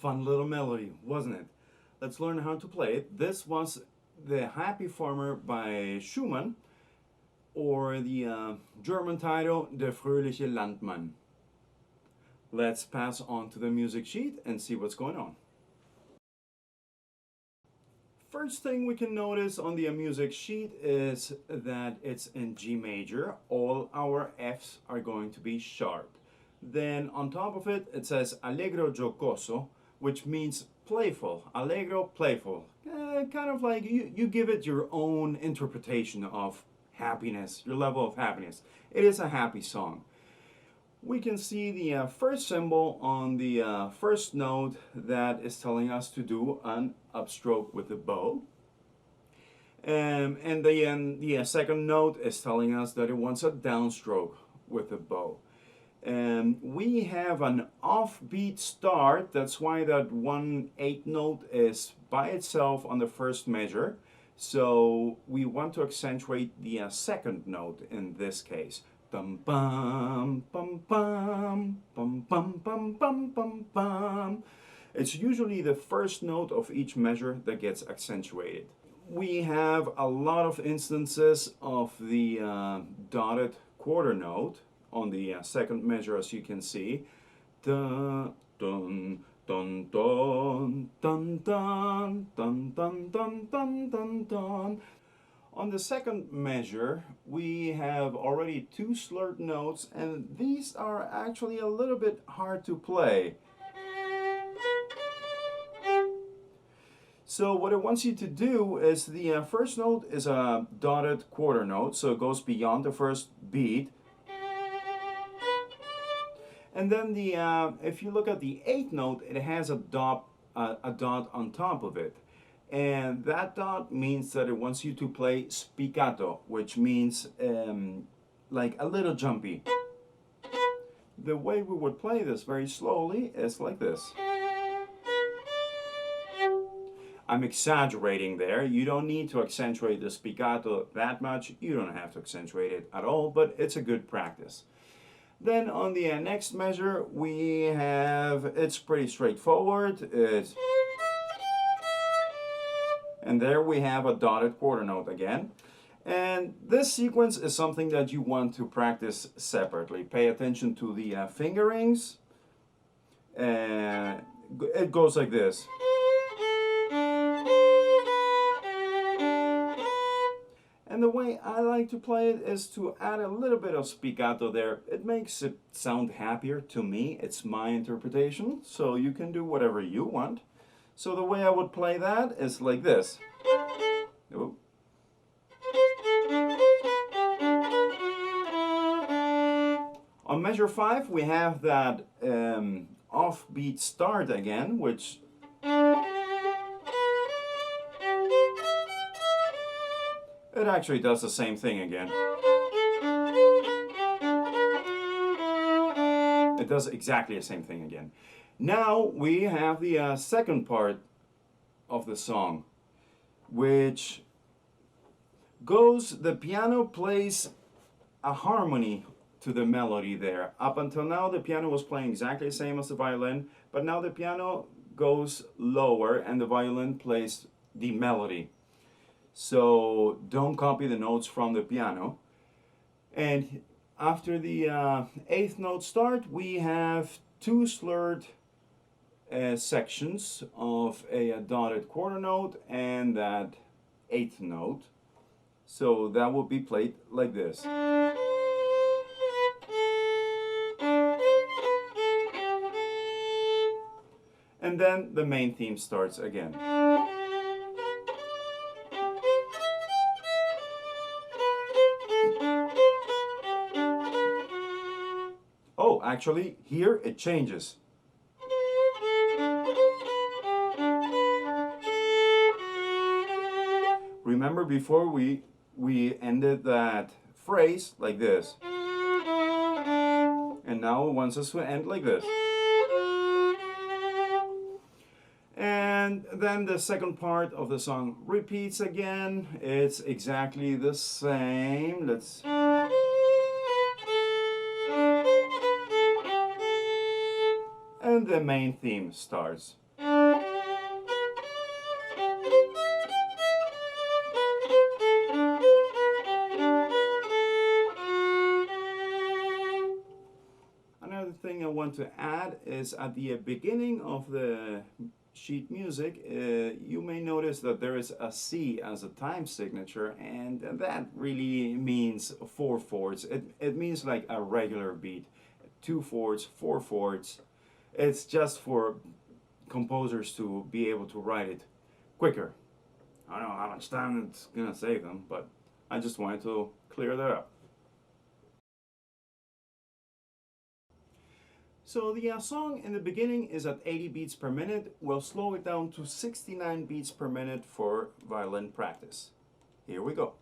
fun little melody, wasn't it? Let's learn how to play it. This was the Happy Farmer by Schumann, or the German title, Der fröhliche Landmann. Let's pass on to the music sheet and see what's going on. First thing we can notice on the music sheet is that it's in G major. All our Fs are going to be sharp. Then on top of it, it says allegro giocoso, which means playful. Allegro, playful. Kind of like you give it your own interpretation of happiness, your level of happiness. It is a happy song. We can see the first symbol on the first note that is telling us to do an upstroke with the bow. And the second note is telling us that it wants a downstroke with the bow. We have an offbeat start. That's why that 1/8 note is by itself on the first measure. So we want to accentuate the second note in this case. Bum bum bum bum bum bum bum bum bum bum. It's usually the first note of each measure that gets accentuated. We have a lot of instances of the dotted quarter note on the second measure, as you can see. Dun dun dun dun dun dun dun dun dun dun dun dun. On the second measure, we have already two slurred notes, and these are actually a little bit hard to play. So what it wants you to do is the first note is a dotted quarter note, so it goes beyond the first beat. And then if you look at the eighth note, it has a dot on top of it. And that dot means that it wants you to play spiccato, which means like a little jumpy. The way we would play this very slowly is like this. I'm exaggerating there. You don't need to accentuate the spiccato that much. You don't have to accentuate it at all, but it's a good practice. Then on the next measure, we have, it's pretty straightforward. And there we have a dotted quarter note again. And this sequence is something that you want to practice separately. Pay attention to the fingerings. And it goes like this. And the way I like to play it is to add a little bit of spiccato there. It makes it sound happier to me. It's my interpretation, so you can do whatever you want. So the way I would play that is like this. Oh. On measure 5, we have that offbeat start again, which it actually does the same thing again. It does exactly the same thing again. Now we have the second part of the song, which goes, the piano plays a harmony to the melody there. Up until now, the piano was playing exactly the same as the violin, but now the piano goes lower and the violin plays the melody. So don't copy the notes from the piano. And after the eighth note start, we have two slurred sections of a dotted quarter note and that eighth note. So that will be played like this. And then the main theme starts again. Oh, actually, here it changes. Remember before we ended that phrase like this. And now it wants us to end like this. And then the second part of the song repeats again. It's exactly the same. Let's... And the main theme starts. want to add is at the beginning of the sheet music, you may notice that there is a C as a time signature, and that really means 4/4. It means like a regular beat, 2/4, 4/4. It's just for composers to be able to write it quicker. I don't know how much time it's gonna save them, but I just wanted to clear that up. So the song in the beginning is at 80 beats per minute. We'll slow it down to 69 beats per minute for violin practice. Here we go.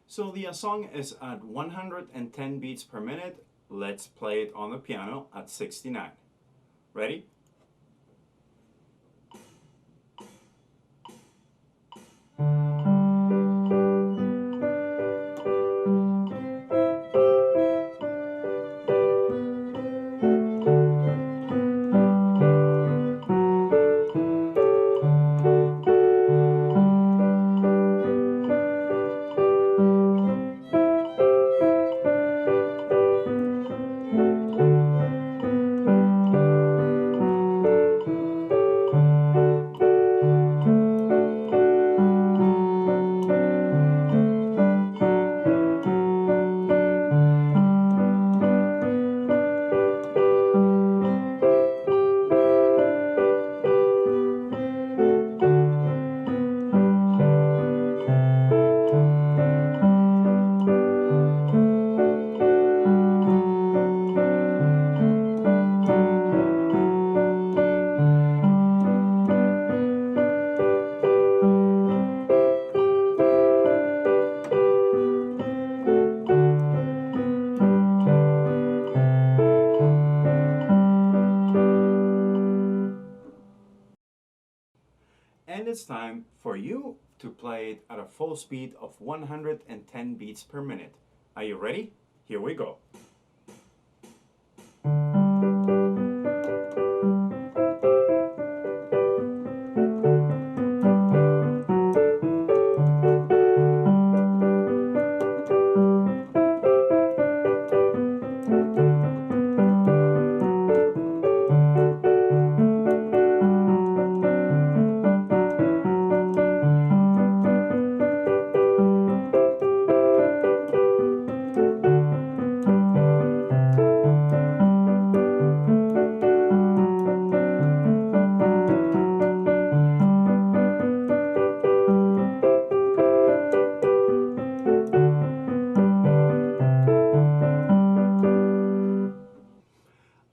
So the song is at 110 beats per minute. Let's play it on the piano at 69. Ready? And it's time for you to play it at a full speed of 110 beats per minute. Are you ready? Here we go.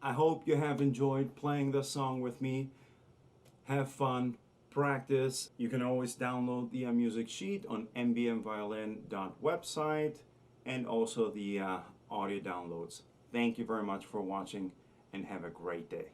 I hope you have enjoyed playing the song with me. Have fun, practice. You can always download the music sheet on mbmviolin.website and also the audio downloads. Thank you very much for watching and have a great day.